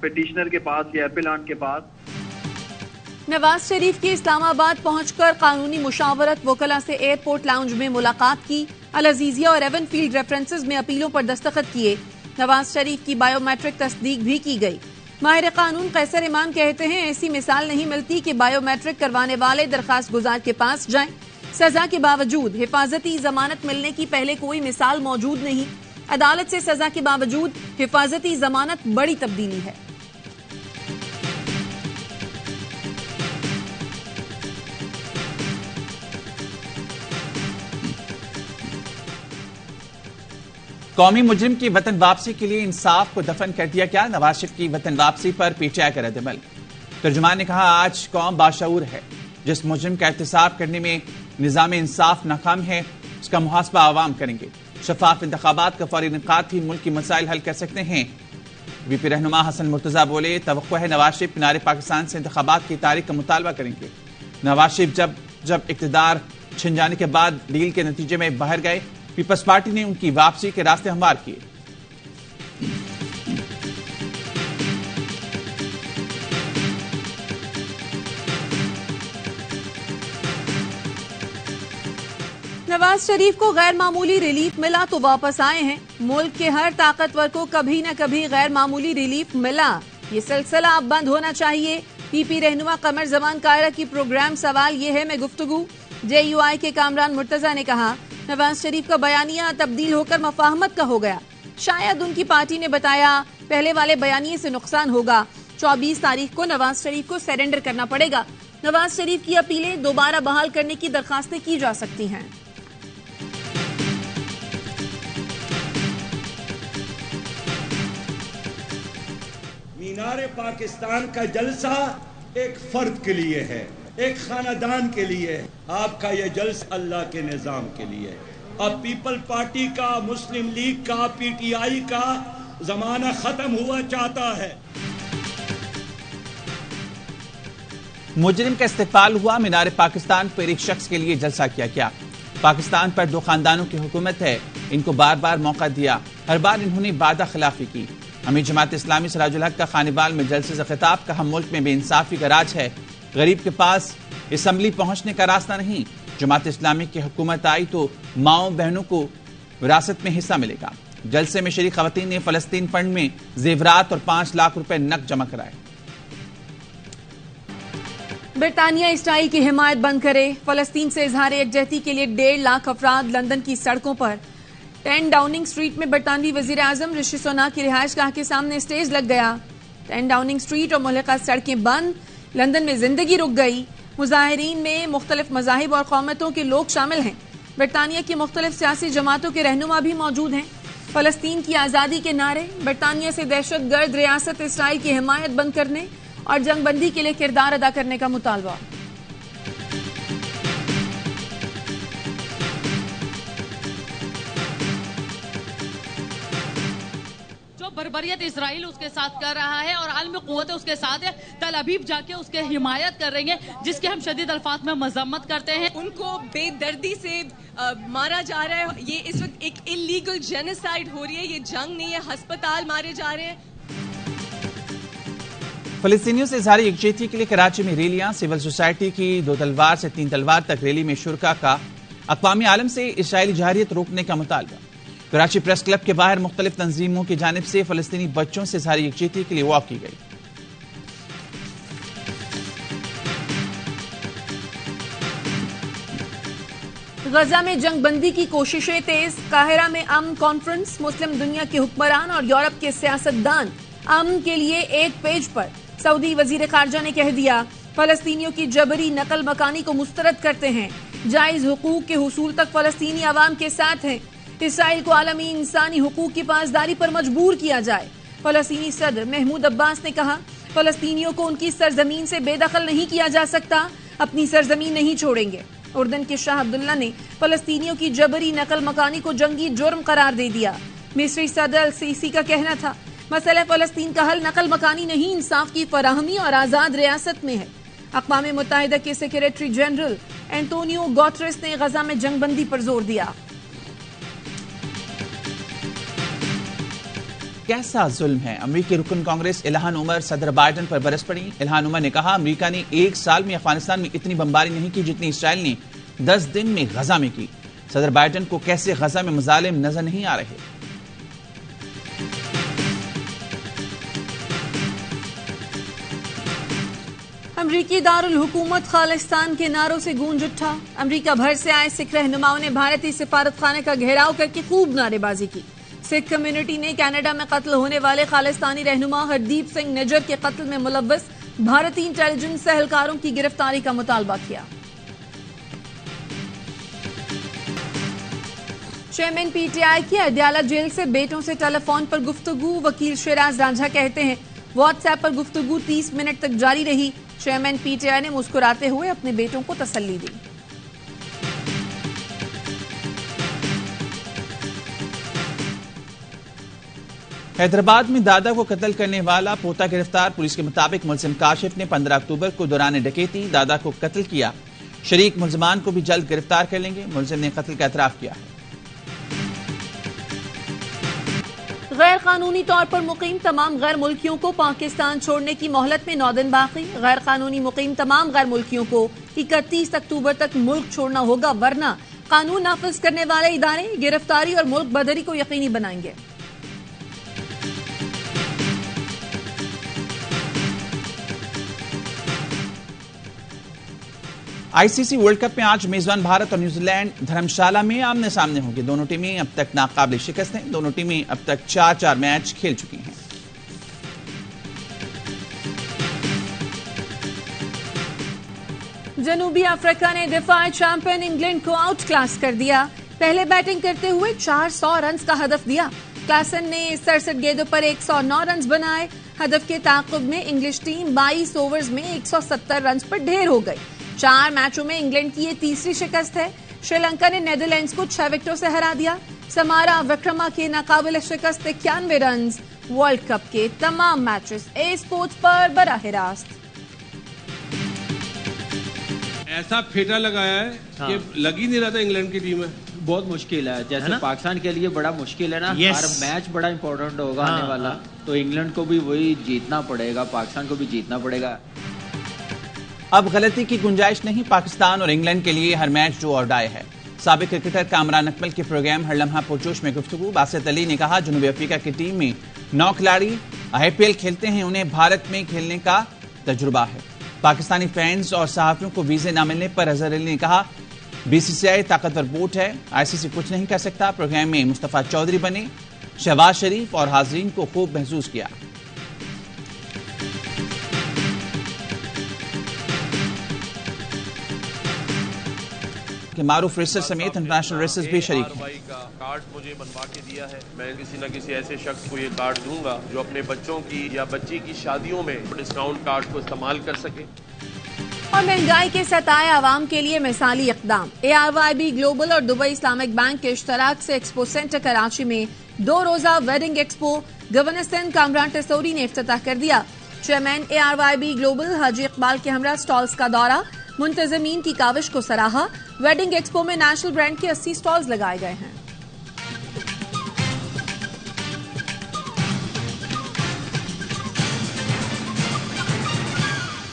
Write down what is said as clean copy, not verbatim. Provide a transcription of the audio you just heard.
Petitioner کے پاس یا اپیلانٹ کے پاس. نواز شریف کی اسلام آباد پہنچ کر قانونی مشاورت وکلا سے ایئرپورٹ لاؤنج میں ملاقات کی. العزیزیہ اور ایون فیلڈ ریفرنسز میں اپیلوں پر دستخط کیے. نواز شریف کی بائیو میٹرک تصدیق بھی کی گئی. ماہر قانون قیصر امان کہتے ہیں ایسی مثال نہیں ملتی کہ بائیو میٹرک کروانے والے درخواست گزار کے پاس جائیں. سزا کے باوجود حفاظتی ضمانت ملنے کی پہلے کوئی مثال موجود نہیں. عدالت سے سزا کے باوجود حفاظتی ضمانت بڑی تبدیلی ہے. قومی مجرم کی وطن واپسی کے لیے انصاف کو دفن کر دیا گیا. نواز شریف کی وطن واپسی پر پی ٹی آئی کا رد عمل. ترجمان نے کہا آج قوم باشعور ہے. جس مجرم کا احتساب کرنے میں نظام انصاف ناکام ہے اس کا محاسبہ عوام کریں گے. شفاف انتخابات کا فوری انعقاد ہی ملک کی مسائل حل کر سکتے ہیں. بی پی رہنما حسن مرتضیٰ بولے توقع ہے نواز شریف مینار پاکستان سے انتخابات کی تاریخ کا مطالبہ کریں گے. نواز شریف جب اقتدار چھن جانے کے بعد ڈیل کے نتیجے میں باہر گئے پیپلز پارٹی نے ان کی واپسی کے راستے ہموار کیے. نواز شریف کو غیر معمولی ریلیف ملا تو واپس آئے ہیں. ملک کے ہر طاقتور کو کبھی نہ کبھی غیر معمولی ریلیف ملا. یہ سلسلہ اب بند ہونا چاہیے. پی پی رہنما قمر زمان قاہرہ کی پروگرام سوال یہ ہے میں گفتگو. جے یو آئی کے کامران مرتضیٰ نے کہا نواز شریف کا بیانیہ تبدیل ہو کر مفاہمت کا ہو گیا. شاید ان کی پارٹی نے بتایا پہلے والے بیانیے سے نقصان ہوگا. 24 تاریخ کو نواز شریف کو سرنڈر کرنا پڑے گا. نواز شریف کی اپیلیں دوبارہ بحال کرنے کی درخواستیں کی جا سکتی ہیں. مینار پاکستان کا جلسہ ایک فرد کے لیے ہے, ایک خاندان کے لیے. آپ کا یہ جلسہ اللہ کے نظام کے لیے. اب پیپل پارٹی کا, مسلم لیگ کا, پی ٹی آئی کا زمانہ ختم ہوا چاہتا ہے. مجرم کا استقبال ہوا. مینار پاکستان پر ایک شخص کے لیے جلسہ کیا گیا. پاکستان پر 2 خاندانوں کی حکومت ہے. ان کو بار بار موقع دیا. ہر بار انہوں نے وعدہ خلافی کی. امیر جماعت اسلامی سراج الحق کا خانیبال میں جلسے سے خطاب. کہا ملک میں بے انصافی کا راج ہے. غریب کے پاس اسمبلی پہنچنے کا راستہ نہیں. جماعت اسلامی کی حکومت آئی تو ماؤں بہنوں کو وراثت میں حصہ ملے گا. جلسے میں شریک خواتین نے فلسطین فنڈ میں زیورات اور 5 لاکھ روپے نقد جمع کرائے. برطانیہ اسرائیل کی حمایت بند کرے. فلسطین سے اظہار یکجہتی کے لیے 1.5 لاکھ افراد لندن کی سڑکوں پر. 10 ڈاؤننگ اسٹریٹ میں برطانوی وزیر اعظم رشی سوناک کی رہائش گاہ کے سامنے اسٹیج لگ گیا. 10 ڈاؤننگ اسٹریٹ اور ملحقہ سڑکیں بند. لندن میں زندگی رک گئی. مظاہرین میں مختلف مذاہب اور قوموں کے لوگ شامل ہیں. برطانیہ کی مختلف سیاسی جماعتوں کے رہنما بھی موجود ہیں. فلسطین کی آزادی کے نعرے, برطانیہ سے دہشت گرد ریاست اسرائیل کی حمایت بند کرنے اور جنگ بندی کے لیے کردار ادا کرنے کا مطالبہ. بربریت اسرائیل اس کے ساتھ کر رہا ہے اور عالمی قوتیں اس کے ساتھ ہے. تل ابیب جا کے اس کے حمایت کر رہی ہیں جس کے ہم شدید الفاظ میں مذمت کرتے ہیں. ان کو بے دردی سے مارا جا رہا ہے. یہ اس وقت ایک انلیگل جینیسائیڈ ہو رہی ہے. یہ جنگ نہیں ہے, ہسپتال مارے جا رہے ہیں. فلسطینیوں سے اظہار یکجہتی کے لیے کراچی میں ریلیاں. سول سوسائٹی کی 2 تلوار سے 3 تلوار تک ریلی میں شرکا کا اقوام عالم سے اسرائیلی جارحیت روکنے کا مطالبہ. کراچی پریس کلب کے باہر مختلف تنظیموں کی جانب سے فلسطینی بچوں سے اظہار یکجہتی کے لیے واک کی گئی. غزہ میں جنگ بندی کی کوششیں تیز. قاہرہ میں امن کانفرنس. مسلم دنیا کے حکمران اور یورپ کے سیاستدان امن کے لیے ایک پیج پر. سعودی وزیر خارجہ نے کہہ دیا فلسطینیوں کی جبری نقل مکانی کو مسترد کرتے ہیں. جائز حقوق کے حصول تک فلسطینی عوام کے ساتھ ہیں. اسرائیل کو عالمی انسانی حقوق کی پاسداری پر مجبور کیا جائے. فلسطینی صدر محمود عباس نے کہا فلسطینیوں کو ان کی سرزمین سے بے دخل نہیں کیا جا سکتا. اپنی سرزمین نہیں چھوڑیں گے. اردن کے شاہ عبداللہ نے فلسطینیوں کی جبری نقل مکانی کو جنگی جرم قرار دے دیا. مصری صدر السیسی کا کہنا تھا مسئلہ فلسطین کا حل نقل مکانی نہیں, انصاف کی فراہمی اور آزاد ریاست میں ہے. اقوام متحدہ کے سیکریٹری جنرل اینٹونیو گوٹریس نے غزہ میں جنگ بندی پر زور دیا. کیسا ظلم ہے؟ امریکی رکن کانگریس الہان عمر صدر بائیڈن پر برس پڑی۔ الہان عمر نے کہا امریکہ نے 1 سال میں افغانستان میں اتنی بمباری نہیں کی جتنی اسرائیل نے 10 دن میں غزہ میں کی۔ صدر بائیڈن کو کیسے غزہ میں مظالم نظر نہیں آ رہے؟ امریکی دارالحکومت خالستان کے نعروں سے گونج اٹھا۔ امریکہ بھر سے آئے سکھ رہنماؤں نے بھارتی سفارت خانے کا گھیراؤ کر کے خوب نعرے بازی کی۔ سکھ کمیونٹی نے کینیڈا میں قتل ہونے والے خالستانی رہنما ہردیپ سنگھ نجر کے قتل میں ملوث بھارتی انٹیلیجنس اہلکاروں کی گرفتاری کا مطالبہ کیا۔ چیئرمین پی ٹی آئی کی اڈیالہ جیل سے بیٹوں سے ٹیلی فون پر گفتگو۔ وکیل شیراز رانجھا کہتے ہیں واٹس ایپ پر گفتگو 30 منٹ تک جاری رہی۔ چیئرمین پی ٹی آئی نے مسکراتے ہوئے اپنے بیٹوں کو تسلی دی۔ حیدرآباد میں دادا کو قتل کرنے والا پوتا گرفتار۔ پولیس کے مطابق ملزم کاشف نے 15 اکتوبر کو دوران ڈکیتی دادا کو قتل کیا۔ شریک ملزمان کو بھی جلد گرفتار کر لیں گے۔ ملزم نے قتل کا اعتراف کیا ہے۔ غیر قانونی طور پر مقیم تمام غیر ملکیوں کو پاکستان چھوڑنے کی مہلت میں 9 دن باقی۔ غیر قانونی مقیم تمام غیر ملکیوں کو 31 اکتوبر تک ملک چھوڑنا ہوگا، ورنہ قانون نافذ کرنے والے ادارے گرفتاری اور ملک بدری کو یقینی بنائیں گے۔ آئی سی سی ورلڈ کپ میں آج میزبان بھارت اور نیوزی لینڈ دھرمشالہ میں آمنے سامنے ہوں گے۔ دونوں ٹیمیں اب تک ناقابل شکست ہیں۔ دونوں ٹیمیں اب تک 4 میچ کھیل چکی ہیں۔ جنوبی افریقہ نے دفاعی چیمپئن انگلینڈ کو آؤٹ کلاس کر دیا۔ پہلے بیٹنگ کرتے ہوئے 400 رنز کا ہدف دیا۔ کلاسن نے 67 گیندوں پر 109 رنز بنائے۔ ہدف کے تعاقب میں انگلش ٹیم 22 اوورز میں 170 رنز پر ڈھیر ہو گئی۔ 4 میچوں میں انگلینڈ کی یہ تیسری شکست ہے۔ شری لنکا نے نیدرلینڈز کو 6 وکٹوں سے ہرا دیا۔ سمارا وکرما کے ناقابل شکست 91 رنز۔ ورلڈ کپ کے تمام میچز اے اسپورٹس پر براہ راست۔ ایسا پھیٹا لگایا ہے کہ لگ ہی نہیں رہا تھا انگلینڈ کی ٹیم میں۔ بہت مشکل ہے، جیسے پاکستان کے لیے بڑا مشکل ہے نا، ہر میچ بڑا امپورٹنٹ ہوگا آنے والا، تو انگلینڈ کو بھی وہی جیتنا پڑے گا، پاکستان کو بھی جیتنا پڑے گا۔ اب غلطی کی گنجائش نہیں، پاکستان اور انگلینڈ کے لیے ہر میچ ڈو اور ڈائی ہے۔ سابق کرکٹر کامران اکمل کے پروگرام ہر لمحہ پرجوش میں گفتگو۔ باسط علی نے کہا جنوبی افریقہ کی ٹیم میں 9 کھلاڑی آئی پی ایل کھیلتے ہیں، انہیں بھارت میں کھیلنے کا تجربہ ہے۔ پاکستانی فینس اور صحافیوں کو ویزے نہ ملنے پر اظہر علی نے کہا بی سی سی آئی طاقتور بورڈ ہے، آئی سی سی کچھ نہیں کر سکتا۔ پروگرام میں مصطفیٰ چودھری بنے، شہباز شریف اور حاضرین کو خوب محسوس کیا۔ معروف ریسر سمیت انٹرنیشنل ریسرز بھی شریک ہیں۔ کارڈ مجھے بنوا کے دیا ہے، میں کسی نہ کسی ایسے شخص کو یہ کارڈ دوں گا جو اپنے بچوں کی یا بچی کی شادیوں میں ڈسکاؤنٹ کارڈ کو استعمال کر سکے۔ اور مہنگائی کے ستائے عوام کے لیے مثالی اقدام۔ ARYB گلوبل اور دبئی اسلامک بینک کے اشتراک سے ایکسپو سینٹر کراچی میں 2 روزہ wedding expo governor Sindh Kamran Tessori نے افتتاح کر دیا۔ چیئرمین ARYB گلوبل حاجی اقبال کے ہمراہ سٹالز کا دورہ، منتظمین کی کاوش کو سراہا۔ ویڈنگ ایکسپو میں نیشنل برانڈ کے 80 سٹالز لگائے گئے ہیں۔